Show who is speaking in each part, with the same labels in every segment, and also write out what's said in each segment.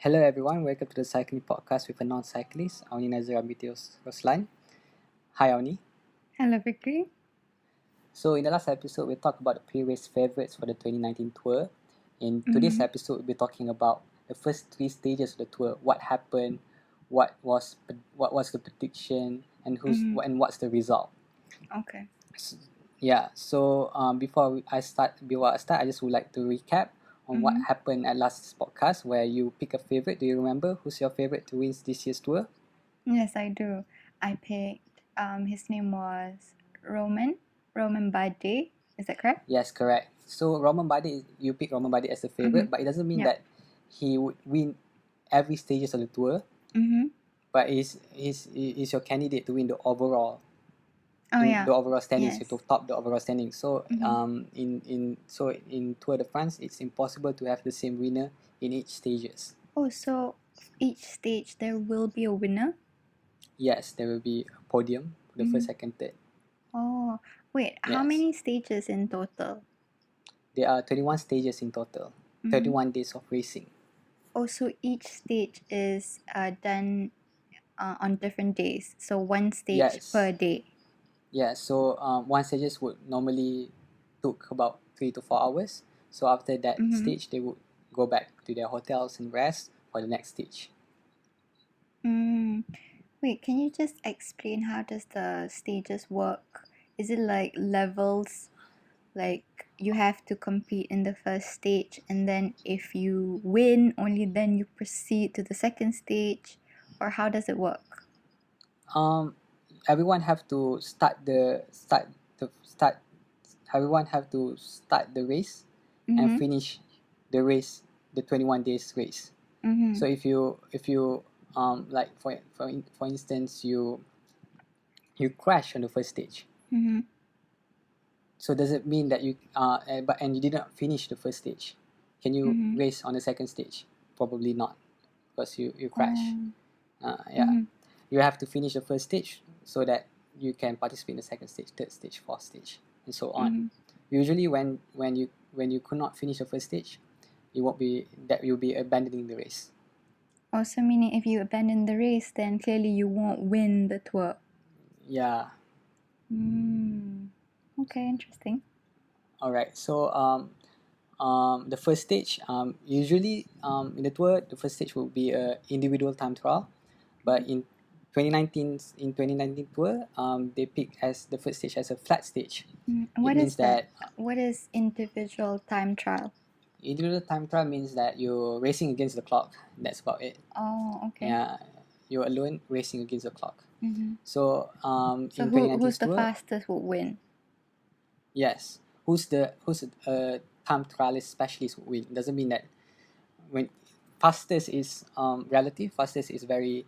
Speaker 1: Hello everyone, welcome to the cycling podcast with a non-cyclist, Auni Nazira Bitios Roslan. Hi Auni.
Speaker 2: Hello, Vicky.
Speaker 1: So in the last episode, we talked about the pre-race favourites for the 2019 tour. In today's episode, we'll be talking about the first 3 stages of the tour. What happened, what was the prediction, and what's the result.
Speaker 2: Okay.
Speaker 1: So before I start, I just would like to recap on what happened at last podcast where you pick a favorite. Do you remember who's your favorite to win this year's tour?
Speaker 2: Yes, I do. I picked. His name was Roman Bade. Is that correct?
Speaker 1: Yes, correct. So you pick Roman Bade as a favorite, but it doesn't mean that he would win every stages of the tour. But is your candidate to win the overall. The overall standings,
Speaker 2: Yes.
Speaker 1: to top the overall standings. So in Tour de France, it's impossible to have the same winner in each stages.
Speaker 2: Oh, so each stage there will be a winner.
Speaker 1: Yes, there will be a podium for the first, second, third.
Speaker 2: Oh, wait. How
Speaker 1: Yes.
Speaker 2: many stages in total?
Speaker 1: There are 31 stages in total, 31 days of racing.
Speaker 2: Oh, so each stage is done on different days. So one stage
Speaker 1: Yes.
Speaker 2: per day.
Speaker 1: Yeah, so one stages would normally took about 3 to 4 hours. So after that stage, they would go back to their hotels and rest for the next stage.
Speaker 2: Wait, can you just explain how does the stages work? Is it like levels? Like you have to compete in the first stage, and then if you win, only then you proceed to the second stage, or how does it work?
Speaker 1: Everyone have to everyone have to start the race and finish the race, the 21 days race. So if you like for instance you crash on the first stage, so does it mean that you and you didn't finish the first stage? Can you race on the second stage? Probably not, because you crash. You have to finish the first stage so that you can participate in the second stage, third stage, fourth stage, and so on. Usually when you could not finish the first stage, you'll be abandoning the race.
Speaker 2: Also, meaning if you abandon the race, then clearly you won't win the tour.
Speaker 1: Yeah.
Speaker 2: Okay, interesting.
Speaker 1: All right. So the first stage, usually in the tour, the first stage will be a individual time trial, but in 2019 tour, they pick as the first stage as a flat stage.
Speaker 2: What
Speaker 1: means
Speaker 2: is that? What is individual time trial?
Speaker 1: Individual time trial means that you're racing against the clock. That's about it.
Speaker 2: Oh, okay.
Speaker 1: Yeah, you're alone racing against the clock. So
Speaker 2: So
Speaker 1: in 2019
Speaker 2: who's the
Speaker 1: tour,
Speaker 2: fastest will win?
Speaker 1: yes, who's a time trialist specialist would win. Doesn't mean that when fastest is relative. Fastest is very,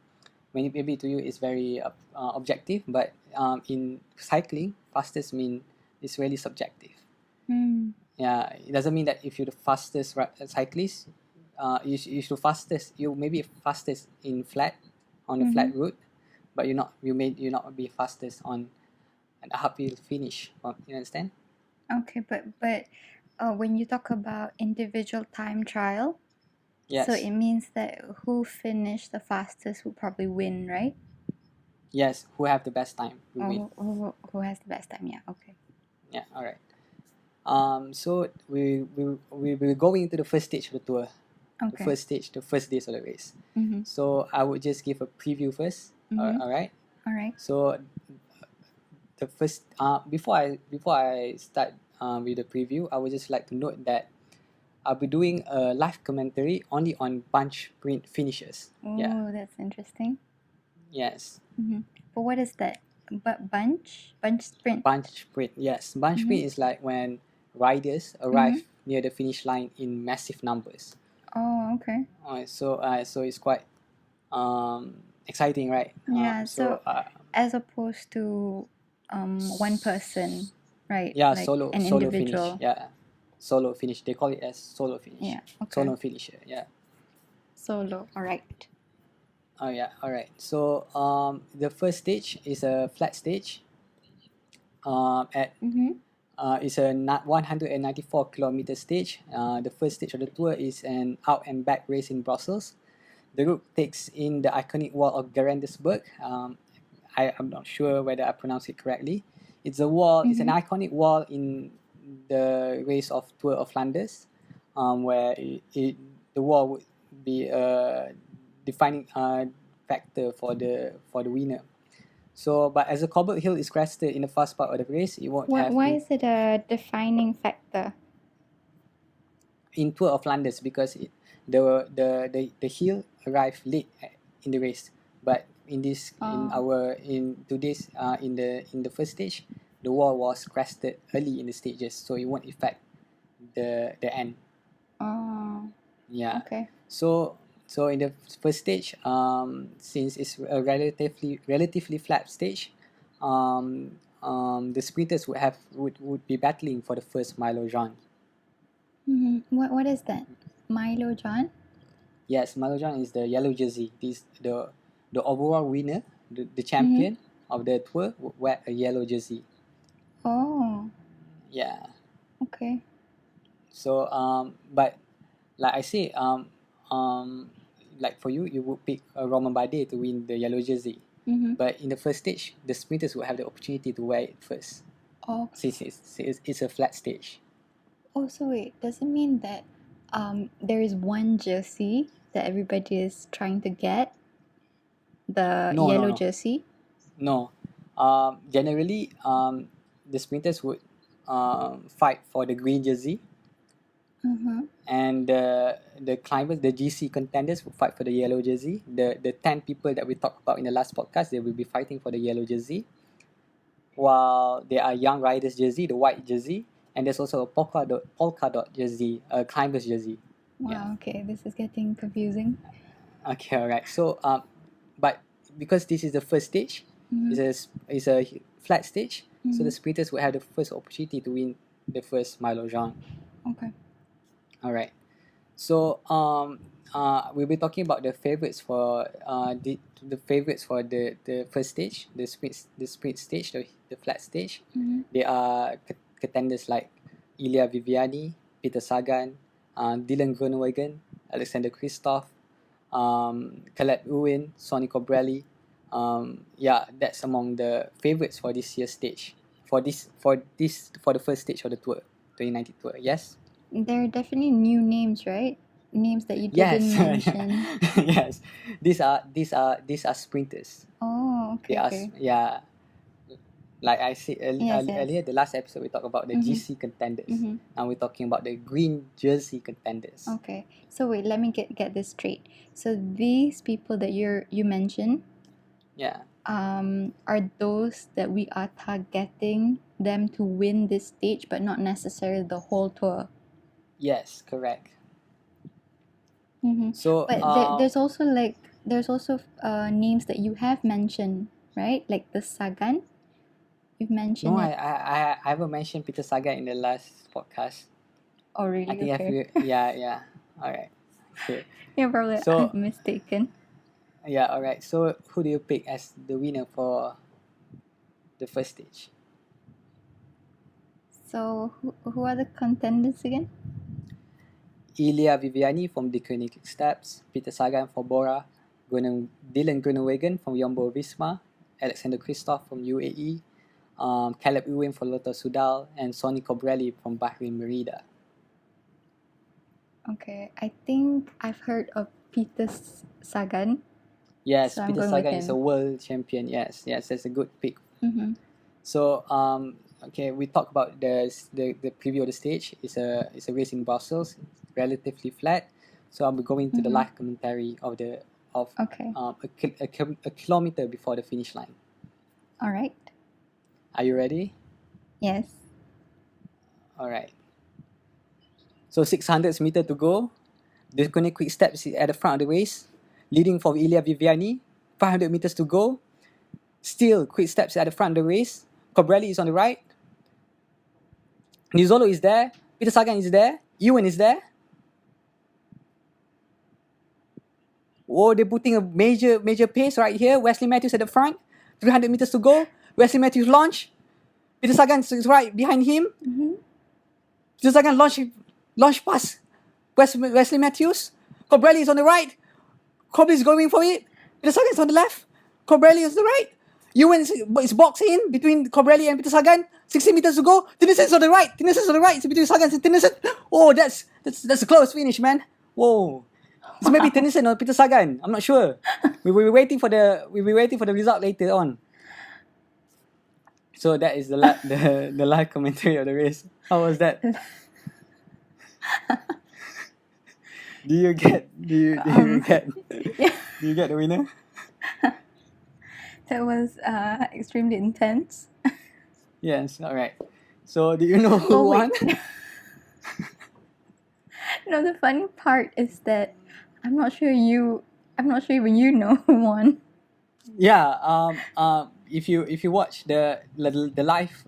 Speaker 1: maybe to you is very objective, but in cycling, fastest mean it's really subjective. Yeah, it doesn't mean that if you're the fastest cyclist, you're fastest. You may be fastest in flat, on a flat route, but you not be fastest on an uphill finish. You understand?
Speaker 2: Okay, but when you talk about individual time trial,
Speaker 1: Yes.
Speaker 2: so it means that who finished the fastest will probably win, right?
Speaker 1: Yes. Who have the best time will win.
Speaker 2: Who has the best time? Yeah. Okay.
Speaker 1: Yeah. All right. So we're going into the first stage of the tour.
Speaker 2: Okay.
Speaker 1: The first stage, the first days of the race. So I would just give a preview first. All right.
Speaker 2: All right.
Speaker 1: So the first before I start with the preview, I would just like to note that I'll be doing a live commentary only on bunch sprint finishes.
Speaker 2: Oh, that's interesting.
Speaker 1: Yes.
Speaker 2: But what is that? But bunch sprint.
Speaker 1: Bunch sprint. Yes. Bunch sprint is like when riders arrive near the finish line in massive numbers.
Speaker 2: Oh, okay.
Speaker 1: So it's quite exciting, right?
Speaker 2: Yeah. So as opposed to one person, right?
Speaker 1: Yeah,
Speaker 2: like
Speaker 1: solo
Speaker 2: individual.
Speaker 1: finish. Yeah, solo finish. They call it as solo finish.
Speaker 2: Yeah. Okay.
Speaker 1: Solo finisher. Yeah.
Speaker 2: Solo. All right.
Speaker 1: Oh yeah. All right. So the first stage is a flat stage. It's a 194 kilometer stage. The first stage of the tour is an out and back race in Brussels. the route takes in the iconic wall of Gerendisburg. I'm not sure whether I pronounce it correctly. It's a wall. It's an
Speaker 2: Mm-hmm.
Speaker 1: iconic wall in the race of Tour of Flanders, where the wall would be a defining factor for the winner. So, but as the cobbled hill is crested in the first part of the race, it won't have
Speaker 2: Why is it a defining factor?
Speaker 1: in Tour of Flanders because the hill arrived late in the race, but in today's in the first stage, the wall was crested early in the stages, so it won't affect the end.
Speaker 2: Oh,
Speaker 1: Yeah.
Speaker 2: okay.
Speaker 1: So in the first stage, since it's a relatively flat stage, the sprinters would be battling for the first Milo Jean.
Speaker 2: Mm-hmm. What is that? Milo John?
Speaker 1: Yes, Milo Jean is the yellow jersey. This the overall winner, the
Speaker 2: Mm-hmm.
Speaker 1: champion of the tour would wear a yellow jersey.
Speaker 2: Oh,
Speaker 1: Yeah.
Speaker 2: okay.
Speaker 1: So but like I say, like for you, you would pick Roman Bardet to win the yellow jersey.
Speaker 2: Mm-hmm.
Speaker 1: But in the first stage, the sprinters will have the opportunity to wear it first,
Speaker 2: Oh,
Speaker 1: since it's a flat stage.
Speaker 2: oh, so wait, does it mean that there is one jersey that everybody is trying to get? The
Speaker 1: No, no,
Speaker 2: yellow
Speaker 1: no,
Speaker 2: jersey?
Speaker 1: no. Generally, the sprinters would fight for the green jersey,
Speaker 2: Mm-hmm.
Speaker 1: and the climbers, the GC contenders, would fight for the yellow jersey. The 10 people that we talked about in the last podcast, they will be fighting for the yellow jersey, while there are young riders jersey, the white jersey, and there's also a polka dot jersey, a climbers jersey. Yeah.
Speaker 2: Wow, okay, this is getting confusing.
Speaker 1: Okay, all right. So but because this is the first stage,
Speaker 2: Mm-hmm.
Speaker 1: it's a flat stage, so the
Speaker 2: Mm-hmm.
Speaker 1: sprinters will have the first opportunity to win the first Milo Jean.
Speaker 2: Okay.
Speaker 1: All right. So we'll be talking about the favorites for the favorites for the first stage, the sprint stage, the flat stage.
Speaker 2: Mm-hmm.
Speaker 1: They are contenders like Ilya Viviani, Peter Sagan, Dylan Groenewegen, Alexander Kristoff, Caleb Ewan, Sonny Cobrelli. Yeah, that's among the favorites for this year's stage. For the first stage of the tour, 2019 tour. Yes.
Speaker 2: There are definitely new names, right? Names that you
Speaker 1: Yes.
Speaker 2: didn't mention.
Speaker 1: Yes. These are sprinters.
Speaker 2: Oh,
Speaker 1: They
Speaker 2: okay,
Speaker 1: are
Speaker 2: okay.
Speaker 1: yeah. Like I said
Speaker 2: Yes, yes.
Speaker 1: earlier, the last episode we talked about the
Speaker 2: Mm-hmm.
Speaker 1: GC contenders.
Speaker 2: Mm-hmm.
Speaker 1: Now we're talking about the green jersey contenders.
Speaker 2: Okay. So wait, let me get this straight. So these people that you mentioned,
Speaker 1: Yeah.
Speaker 2: are those that we are targeting them to win this stage, but not necessarily the whole tour.
Speaker 1: Yes, correct.
Speaker 2: Mm-hmm.
Speaker 1: So
Speaker 2: But there's also names that you have mentioned, right? Like the Sagan, you've mentioned
Speaker 1: no, I,
Speaker 2: it.
Speaker 1: I I haven't mentioned Peter Sagan in the last podcast.
Speaker 2: Oh,
Speaker 1: I
Speaker 2: really?
Speaker 1: think
Speaker 2: Okay.
Speaker 1: yeah. All right. Okay.
Speaker 2: You're probably
Speaker 1: So
Speaker 2: mistaken.
Speaker 1: yeah, all right. So who do you pick as the winner for the first stage?
Speaker 2: So who are the contenders again?
Speaker 1: Ilya Viviani from the Koenig Steps, Peter Sagan for Bora, Dylan Groenewegen from Jumbo Visma, Alexander Kristoff from UAE, Caleb Ewan for Lotto Sudal, and Sonny Cobrelli from Bahrain Merida.
Speaker 2: Okay, I think I've heard of Peter Sagan.
Speaker 1: Yes,
Speaker 2: So I'm
Speaker 1: Peter
Speaker 2: going with
Speaker 1: Sagan is a
Speaker 2: him.
Speaker 1: world champion. Yes, that's a good pick.
Speaker 2: Mm-hmm.
Speaker 1: So okay, we talk about the preview of the stage. It's a race in Brussels, relatively flat. So I'll be going to the
Speaker 2: Mm-hmm.
Speaker 1: live commentary of
Speaker 2: Okay.
Speaker 1: a kilometer before the finish line.
Speaker 2: All right.
Speaker 1: Are you ready?
Speaker 2: Yes.
Speaker 1: All right. So 600 meters to go. The Koenig Quick Steps is at the front of the race, leading for Ilya Viviani. 500 meters to go. Still, Quick Steps at the front of the race. Cobrelli is on the right. Nizzolo is there. Peter Sagan is there. Ewan is there. Oh, they're putting a major pace right here. Wesley Matthews at the front. 300 meters to go. Wesley Matthews launch. Peter Sagan is right behind him.
Speaker 2: Mm-hmm.
Speaker 1: Peter Sagan launch past Wesley Matthews. Cobrelli is on the right. Cobrelli's going for it. Peter Sagan's on the left. Cobrelli is the right. Ewan is boxing in between Cobrelli and Peter Sagan. 60 meters to go. Tennyson's on the right. Tennyson's on the right. It's between Sagan and Tennyson. Oh, that's a close finish, man. Whoa. It's maybe Tennyson or Peter Sagan. I'm not sure. We will be waiting for the result later on. So that is the live commentary of the race. How was that? Do you get the winner?
Speaker 2: That was extremely intense.
Speaker 1: Yes, all right. So do you know who
Speaker 2: Oh,
Speaker 1: won?
Speaker 2: wait. No, the funny part is that I'm not sure even you know who won.
Speaker 1: Yeah. If you watch the live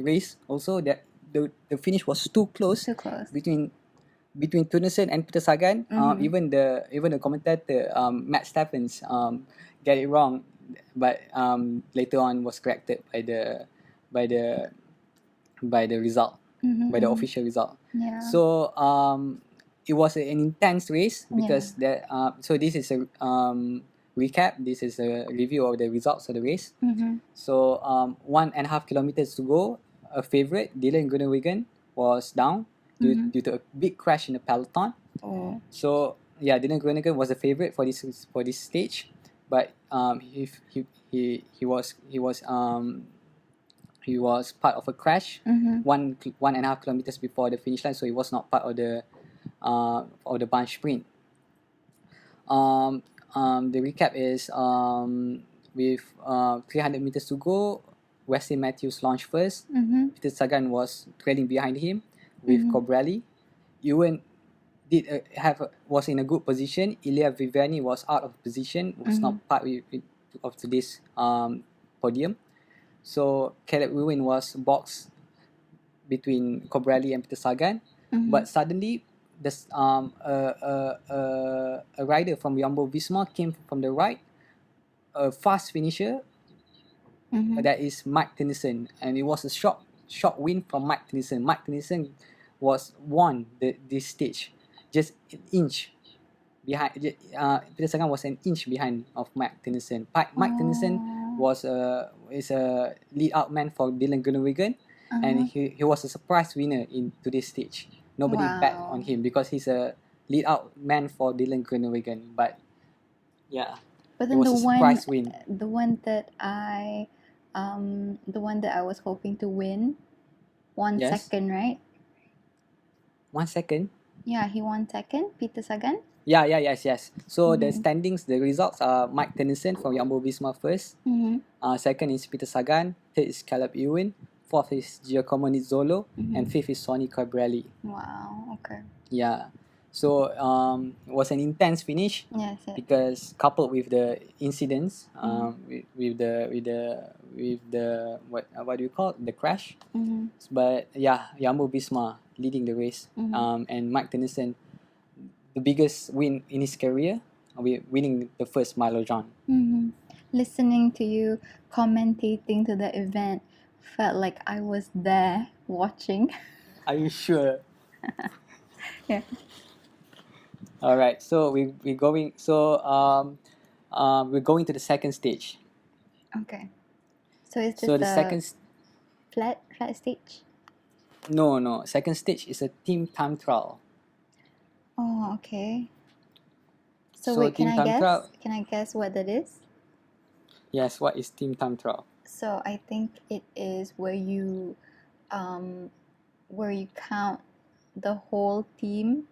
Speaker 1: race also, that the finish was too close.
Speaker 2: Too close.
Speaker 1: between Tennyson and Peter Sagan. Even the commentator Matt Stephens get it wrong, but later on was corrected by the result, by the official result.
Speaker 2: Yeah.
Speaker 1: So it was an intense race because so this is a recap. This is a review of the results of the race. So 1.5 kilometers to go. A favorite, Dylan Groenewegen, was down due to a big crash in the peloton.
Speaker 2: Oh.
Speaker 1: So yeah, Dylan Groenewegen was a favorite for this stage, but he was part of a crash 1.5 kilometers before the finish line, so he was not part of the bunch sprint. The recap is with 300 meters to go, Wesley Matthews launched first. Peter Sagan was trailing behind him with Cobrelli. Ewan was in a good position. Ilya Viviani was out of position, was not part of today's podium. So Caleb Ewan was boxed between Cobrelli and Peter Sagan. But suddenly, a rider from Jumbo Visma came from the right, a fast finisher. That is Mike Tennyson, and it was a short win from Mike Tennyson. Mike Tennyson won this stage, just an inch behind. Peter Sagan was an inch behind of Mike Tennyson. Mike Tennyson is a lead out man for Dylan Groenewegen, and he was a surprise winner in today's stage. Nobody bet on him because he's a lead out man for Dylan Groenewegen. But yeah,
Speaker 2: but then the one that I was hoping to win won second, right?
Speaker 1: 1 second.
Speaker 2: Yeah, he won second. Peter Sagan.
Speaker 1: Yes. So the standings, the results are Mike Tennyson from Jumbo Visma first. Second is Peter Sagan. Third is Caleb Ewan. Fourth is Giacomo Nizzolo. And fifth is Sonny Cobrelli.
Speaker 2: Wow. Okay.
Speaker 1: Yeah. So it was an intense finish.
Speaker 2: Yes.
Speaker 1: Because coupled with the incidents, with the what do you call it? The crash. But yeah, Jumbo Visma leading the race. And Mike Tennyson, the biggest win in his career, winning the first Milo-John.
Speaker 2: Listening to you commentating to the event felt like I was there watching.
Speaker 1: Are you sure?
Speaker 2: Yeah.
Speaker 1: All right. So we're going. So we're going to the second stage.
Speaker 2: Okay. So it's just
Speaker 1: so the second
Speaker 2: flat stage.
Speaker 1: No. Second stage is a team time trial.
Speaker 2: Oh, okay. So wait, can I guess what that is?
Speaker 1: Yes, what is team time trial?
Speaker 2: So I think it is where you count the whole team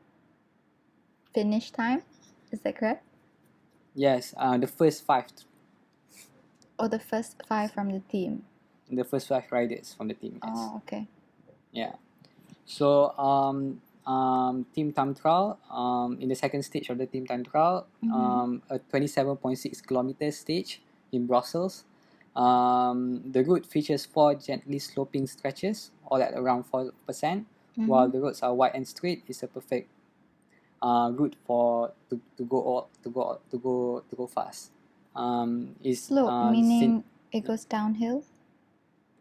Speaker 2: finish time. Is that correct?
Speaker 1: Yes, the first 5.
Speaker 2: Or the first 5 from the team.
Speaker 1: The first 5 riders from the team. Yes.
Speaker 2: Oh, okay.
Speaker 1: Yeah. So team time trial, in the second stage of the team time trial, a 27.6 kilometer stage in Brussels. The route features 4 gently sloping stretches, all at around 4%, while the roads are wide and straight. It's a perfect route to go fast. It's
Speaker 2: slope, meaning it goes downhill?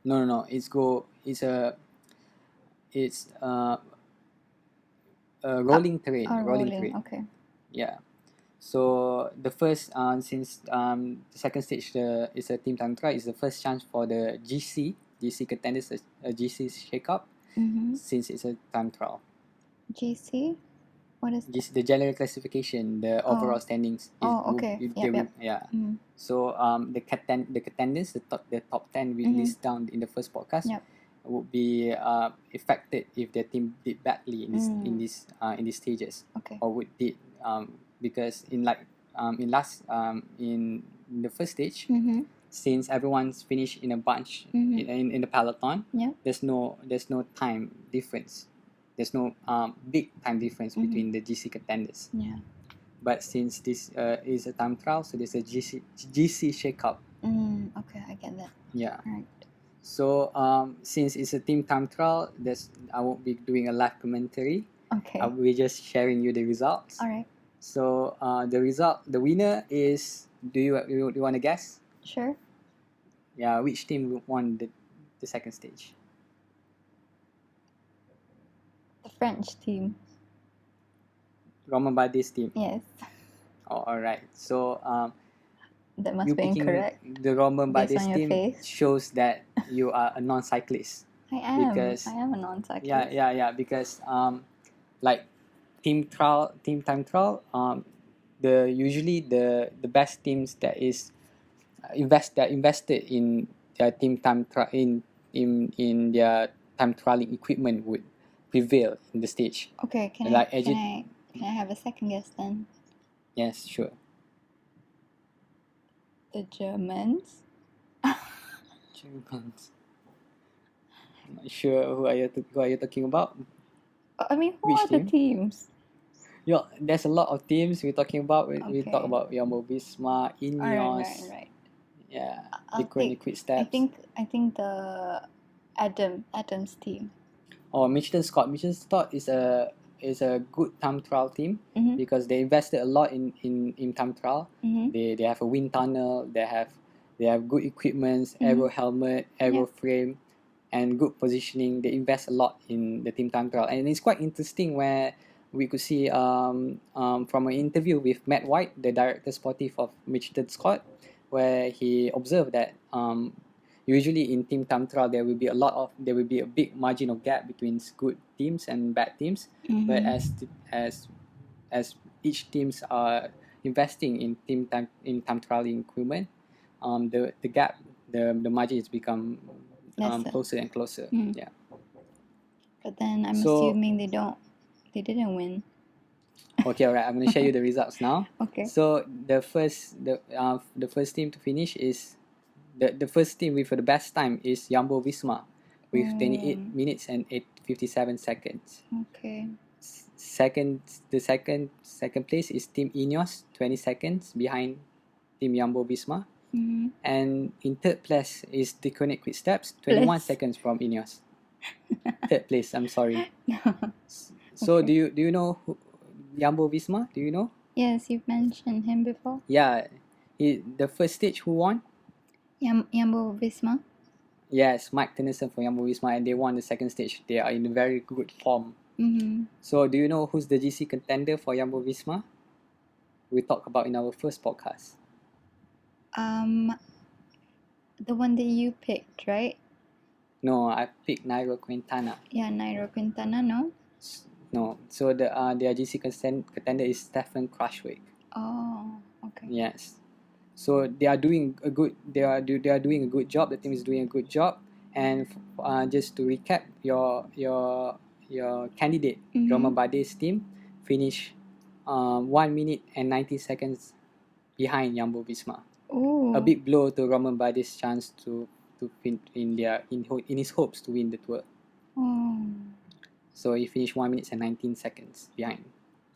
Speaker 1: No. It's a rolling terrain.
Speaker 2: Rolling terrain. Okay.
Speaker 1: Yeah. So the first, since the second stage is a team time trial, is the first chance for the GC contenders, a GC shake-up, since it's a time trial.
Speaker 2: GC? What is that?
Speaker 1: The general classification, the overall standings.
Speaker 2: Okay. Yep.
Speaker 1: Yeah.
Speaker 2: Mm.
Speaker 1: So the contenders, the top 10 we list down in the first podcast,
Speaker 2: Yep.
Speaker 1: would be affected if their team did badly in these stages,
Speaker 2: Okay.
Speaker 1: or would did because in the first stage, since everyone's finished in a bunch in the peloton,
Speaker 2: Yeah.
Speaker 1: there's no time difference. There's no big time difference between the GC contenders.
Speaker 2: Yeah.
Speaker 1: But since this is a time trial, so there's a GC shake-up.
Speaker 2: Okay, I get that.
Speaker 1: Yeah.
Speaker 2: Right.
Speaker 1: So since it's a team time trial, I won't be doing a live commentary.
Speaker 2: Okay.
Speaker 1: I'll be just sharing you the results.
Speaker 2: All right.
Speaker 1: So the winner is. Do you want to guess?
Speaker 2: Sure.
Speaker 1: Yeah, which team won the second stage?
Speaker 2: The French team.
Speaker 1: Romain Bardet's team.
Speaker 2: Yes.
Speaker 1: Oh, all right. So
Speaker 2: That must
Speaker 1: you
Speaker 2: be
Speaker 1: picking
Speaker 2: incorrect.
Speaker 1: the Romain
Speaker 2: Based
Speaker 1: Bardet's
Speaker 2: on your
Speaker 1: team
Speaker 2: face.
Speaker 1: shows that you are a non-cyclist.
Speaker 2: I am.
Speaker 1: Because-
Speaker 2: I am a non-cyclist.
Speaker 1: Yeah. Because like team time trial, usually the best teams that is invested in their team time trial in their time trialing equipment would prevail in the stage.
Speaker 2: Okay. Can
Speaker 1: Like
Speaker 2: I have a second guess then?
Speaker 1: Yes, sure.
Speaker 2: The Germans.
Speaker 1: Germans. I'm not sure who are you talking about.
Speaker 2: I mean, who
Speaker 1: Which
Speaker 2: are the teams?
Speaker 1: Yeah, there's a lot of teams we're talking about. We
Speaker 2: Okay.
Speaker 1: talk about Jumbo Visma, Ineos,
Speaker 2: Right.
Speaker 1: yeah,
Speaker 2: I'll
Speaker 1: Liquid
Speaker 2: take-
Speaker 1: Quick Steps.
Speaker 2: I think the Adam's team.
Speaker 1: Or Michelin Scott. Michelin Scott is a good time trial team
Speaker 2: Mhm.
Speaker 1: because they invested a lot in time trial.
Speaker 2: Mhm.
Speaker 1: They have a wind tunnel. They have good equipments, aero helmet, aero frame, and good positioning. They invest a lot in the team time trial, and it's quite interesting where we could see from an interview with Matt White, the director sportive of Michelin Scott, where he observed that usually in team time trial there will be a big margin of gap between good teams and bad teams. But as each teams are investing in time trialing equipment, the gap, the margin has become
Speaker 2: Lesser.
Speaker 1: closer and closer. Yeah.
Speaker 2: But then I'm
Speaker 1: So-
Speaker 2: assuming they didn't win.
Speaker 1: Okay, alright. I'm gonna share you the results now.
Speaker 2: Okay.
Speaker 1: So the first team to finish is the first team with the best time is Jumbo Visma with 28 minutes and 57 seconds.
Speaker 2: Okay.
Speaker 1: Second place is Team Ineos, 20 seconds behind Team Jumbo Visma.
Speaker 2: Mhm.
Speaker 1: And in third place is the Quick Steps, 21
Speaker 2: Place.
Speaker 1: seconds from Ineos. Third place, I'm sorry. So
Speaker 2: Okay.
Speaker 1: do you know Jumbo Visma? Do you know?
Speaker 2: Yes, you've mentioned him before.
Speaker 1: Yeah, the first stage who won?
Speaker 2: Jumbo Visma.
Speaker 1: Yes, Mike Tennyson for Jumbo Visma, and they won the second stage. They are in a very good form.
Speaker 2: Mm-hmm.
Speaker 1: So do you know who's the GC contender for Jumbo Visma? We talked about in our first podcast.
Speaker 2: The one that you picked, right?
Speaker 1: No, I picked Nairo Quintana.
Speaker 2: Yeah, Nairo Quintana. No.
Speaker 1: No, so their GC contender is Stefan Crushwick.
Speaker 2: Oh, okay.
Speaker 1: Yes. So they are doing a good. They are doing a good job. The team is doing a good job. And just to recap, your candidate, Romain Bardet's team, finished 1 minute and 90 seconds behind Jumbo Visma.
Speaker 2: Ooh.
Speaker 1: A big blow to Romain Bardet's chance to in his hopes to win the tour.
Speaker 2: Oh.
Speaker 1: So he finished 1 minute and 19 seconds behind.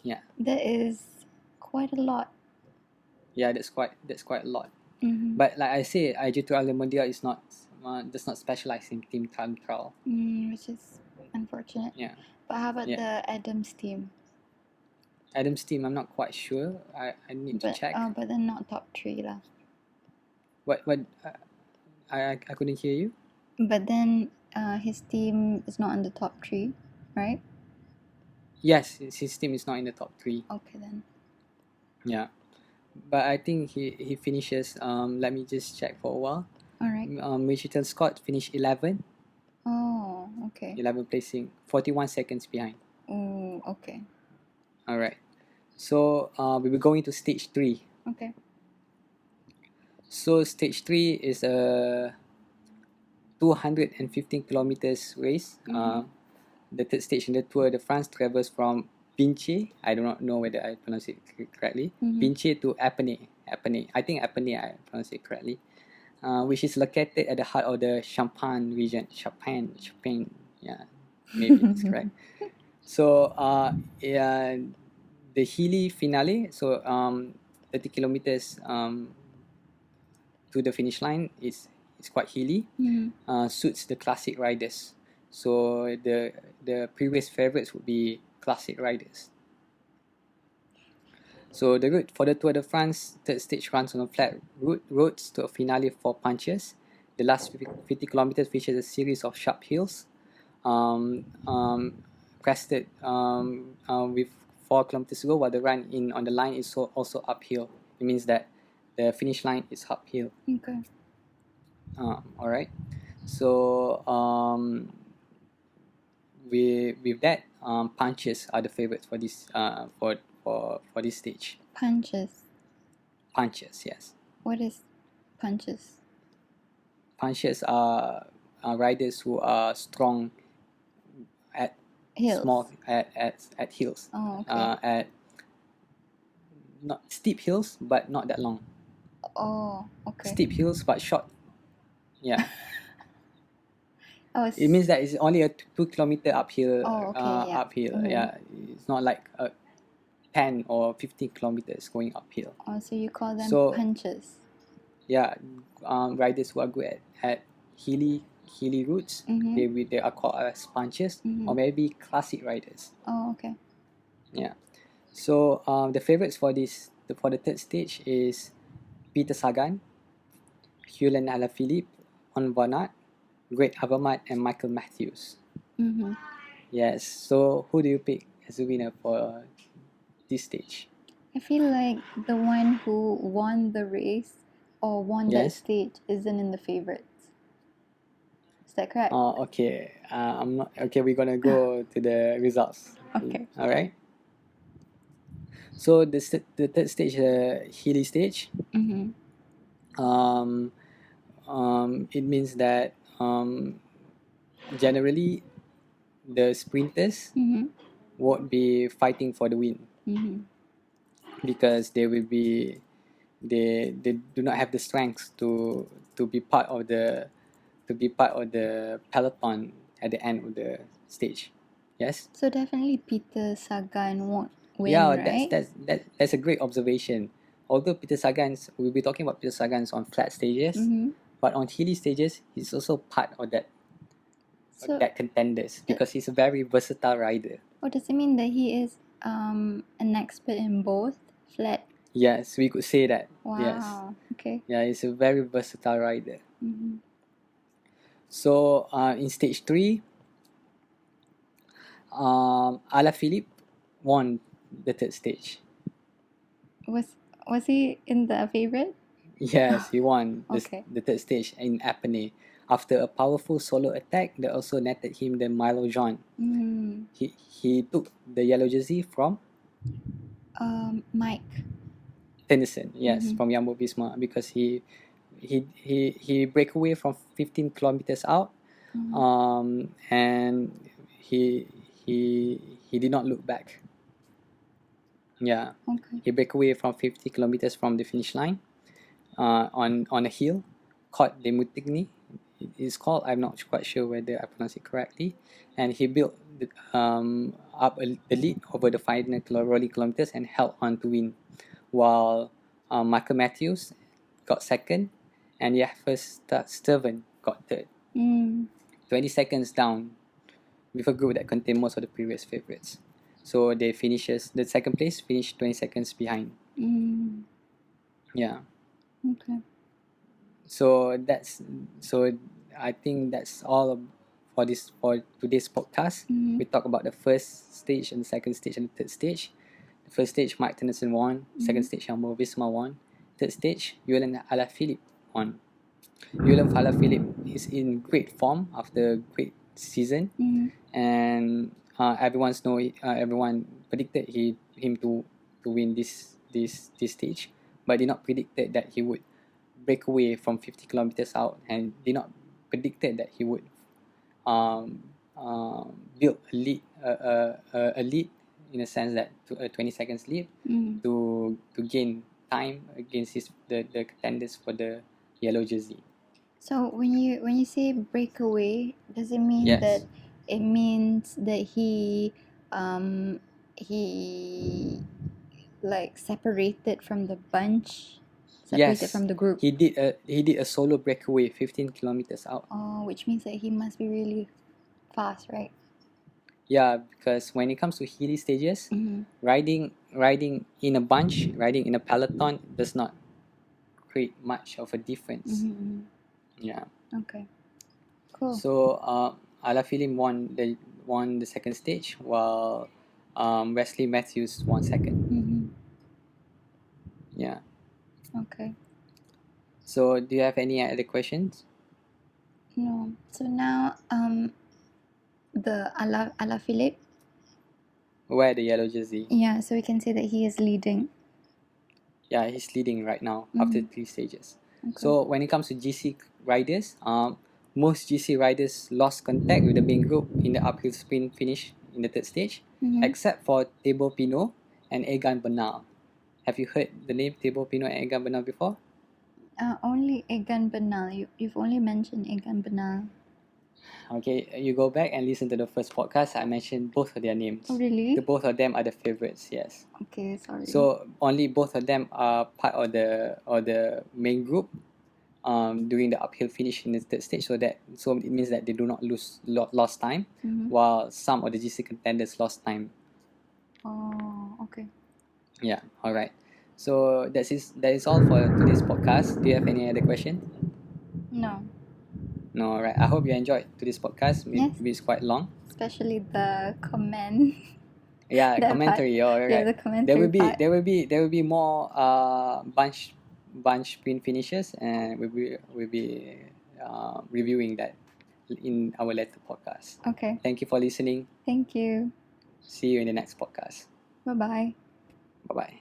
Speaker 1: Yeah.
Speaker 2: That is quite a lot.
Speaker 1: Yeah, that's quite a lot.
Speaker 2: Mm-hmm.
Speaker 1: But like I said, IG2 Le Mondial is not does not specialize in team time trial.
Speaker 2: Which is unfortunate.
Speaker 1: Yeah.
Speaker 2: But how about
Speaker 1: Yeah.
Speaker 2: the Adams team?
Speaker 1: Adam's team, I'm not quite sure. I need to check.
Speaker 2: But they're not top 3 lah.
Speaker 1: What I couldn't hear you.
Speaker 2: But then his team is not in the top 3, right?
Speaker 1: Yes, his team is not in the top 3.
Speaker 2: Okay then.
Speaker 1: Yeah, but I think he finishes. Let me just check for a while.
Speaker 2: All right.
Speaker 1: Mitchelton Scott finished 11,
Speaker 2: Oh, okay.
Speaker 1: 11 placing, 41 seconds behind.
Speaker 2: Oh, okay.
Speaker 1: All right. So we will go into stage 3.
Speaker 2: Okay.
Speaker 1: So stage 3 is a 215 kilometers race. The third stage in the Tour de France travels from Vinci. I do not know whether I pronounce it correctly. Vinci to Epernay. Epernay. I think Epernay I pronounce it correctly. Which is located at the heart of the Champagne region. Champagne. Yeah, maybe that's correct. So yeah, the hilly finale. So 30 kilometers to the finish line is quite hilly. Suits the classic riders. So the previous favorites would be classic riders. So the route for the Tour de France third stage runs on a flat roads to a finale of 4 punches. The last 50 kilometers features a series of sharp hills, um, um, crested with 4 kilometers to go, while the run in on the line is also uphill. It means that the finish line is uphill.
Speaker 2: Okay.
Speaker 1: All right. So with that, punches are the favorites for this for this stage.
Speaker 2: Punches.
Speaker 1: Punches, yes.
Speaker 2: What is punches?
Speaker 1: Punches are riders who are strong at
Speaker 2: Hills.
Speaker 1: at hills.
Speaker 2: Oh, okay.
Speaker 1: At not steep hills, but not that long.
Speaker 2: Oh, okay.
Speaker 1: Steep hills, but short. Yeah.
Speaker 2: Oh,
Speaker 1: It means that it's only a 2 kilometer uphill.
Speaker 2: Oh, okay, yeah.
Speaker 1: Uphill. Yeah, it's not like a 10 or 15 kilometers going uphill.
Speaker 2: Oh, so you call them
Speaker 1: So
Speaker 2: punches.
Speaker 1: yeah, riders who are good at hilly routes, they are called as punches, or maybe classic riders.
Speaker 2: Oh, okay.
Speaker 1: Yeah. So the favorites for the third stage is Peter Sagan, Julian Alaphilippe, On Van Great Avermaet, and Michael Matthews. Yes. So who do you pick as a winner for this stage?
Speaker 2: I feel like the one who won the race or won that
Speaker 1: Yes.
Speaker 2: stage isn't in the favorites. Is that correct?
Speaker 1: Okay. I'm not okay. We're gonna go to the results.
Speaker 2: Okay.
Speaker 1: All right. So the third stage, hilly stage. Um, it means that generally the sprinters won't be fighting for the win because they do not have the strength to be part of the peloton at the end of the stage. Yes.
Speaker 2: So definitely Peter Sagan won't win,
Speaker 1: Yeah,
Speaker 2: right?
Speaker 1: that's a great observation. Although Peter Sagan's, we'll be talking about Peter Sagan's on flat stages, but on hilly stages, he's also part of
Speaker 2: So,
Speaker 1: that contenders because he's a very versatile rider.
Speaker 2: does it mean that he is an expert in both flat?
Speaker 1: Yes, we could say that.
Speaker 2: Wow.
Speaker 1: Yes.
Speaker 2: Okay.
Speaker 1: Yeah, he's a very versatile rider. So in stage 3, Alaphilippe won the third stage.
Speaker 2: Was he in the favorite?
Speaker 1: Yes, he won
Speaker 2: Okay.
Speaker 1: the third stage in Epernay after a powerful solo attack that also netted him the Milo Jean. He took the yellow jersey from
Speaker 2: Mike.
Speaker 1: Tennyson, yes, from Jumbo Visma, because he break away from 15 kilometers out, and he did not look back. Yeah,
Speaker 2: Okay.
Speaker 1: he break away from 50 kilometers from the finish line, on a hill called de Mutigny. It is called. I'm not quite sure whether I pronounce it correctly. And he built up the lead over the final rolling kilometers and held on to win, while Michael Matthews got second, and Jasper Stuyven got third. 20 seconds down, with a group that contained most of the previous favorites. So the second place finished 20 seconds behind. Yeah.
Speaker 2: Okay.
Speaker 1: So I think that's all for today's podcast. We talk about the first stage and the second stage and the third stage. First stage, Mike Tennyson won. Second stage, Jumbo Visma won. Third stage, Julian Alaphilippe won. Julian Alaphilippe is in great form after a great season, and everyone predicted him to win this stage, but did not predicted that he would break away from 50 kilometers out, and did not predicted that he would build a lead in a sense that to a 20 seconds lead to gain time against the contenders for the yellow jersey.
Speaker 2: So when you say breakaway, does it mean
Speaker 1: Yes.
Speaker 2: that it means that he like separated from the bunch, separated
Speaker 1: Yes,
Speaker 2: from the group?
Speaker 1: he did a solo breakaway 15 kilometers out.
Speaker 2: Oh, which means that he must be really fast, right?
Speaker 1: Yeah, because when it comes to hilly stages, riding in a bunch, riding in a peloton does not create much of a difference. Yeah.
Speaker 2: Okay. Cool.
Speaker 1: So Alaphilippe won the second stage, while Wesley Matthews won second. Yeah.
Speaker 2: Okay.
Speaker 1: So do you have any other questions?
Speaker 2: No. So now the Alaphilippe.
Speaker 1: Wear the yellow jersey.
Speaker 2: Yeah, so we can say that he is leading.
Speaker 1: Yeah, he's leading right now after 3 stages.
Speaker 2: Okay.
Speaker 1: So when it comes to GC riders, most GC riders lost contact with the main group in the uphill sprint finish in the third stage, except for Thibaut Pinot and Egan Bernal. Have you heard the name Thibaut Pinot and Egan Bernal before?
Speaker 2: Only Egan Bernal. You've only mentioned Egan Bernal.
Speaker 1: Okay, you go back and listen to the first podcast. I mentioned both of their names.
Speaker 2: Oh, really?
Speaker 1: The both of them are the favorites. Yes.
Speaker 2: Okay, sorry.
Speaker 1: So only both of them are part of the main group during the uphill finish in the third stage. So it means that they do not lost time, while some of the GC contenders lost time.
Speaker 2: Oh, okay.
Speaker 1: Yeah. All right. So that is all for today's podcast. Do you have any other questions?
Speaker 2: No.
Speaker 1: No. All right. I hope you enjoyed today's podcast.
Speaker 2: Yes.
Speaker 1: It's quite long.
Speaker 2: Especially the comment.
Speaker 1: Yeah,
Speaker 2: That
Speaker 1: commentary.
Speaker 2: part.
Speaker 1: All right.
Speaker 2: Yeah, the commentary part.
Speaker 1: There will be more bunch sprint finishes, and we'll be reviewing that in our later podcast.
Speaker 2: Okay.
Speaker 1: Thank you for listening.
Speaker 2: Thank you.
Speaker 1: See you in the next podcast.
Speaker 2: Bye-bye.
Speaker 1: Bye bye.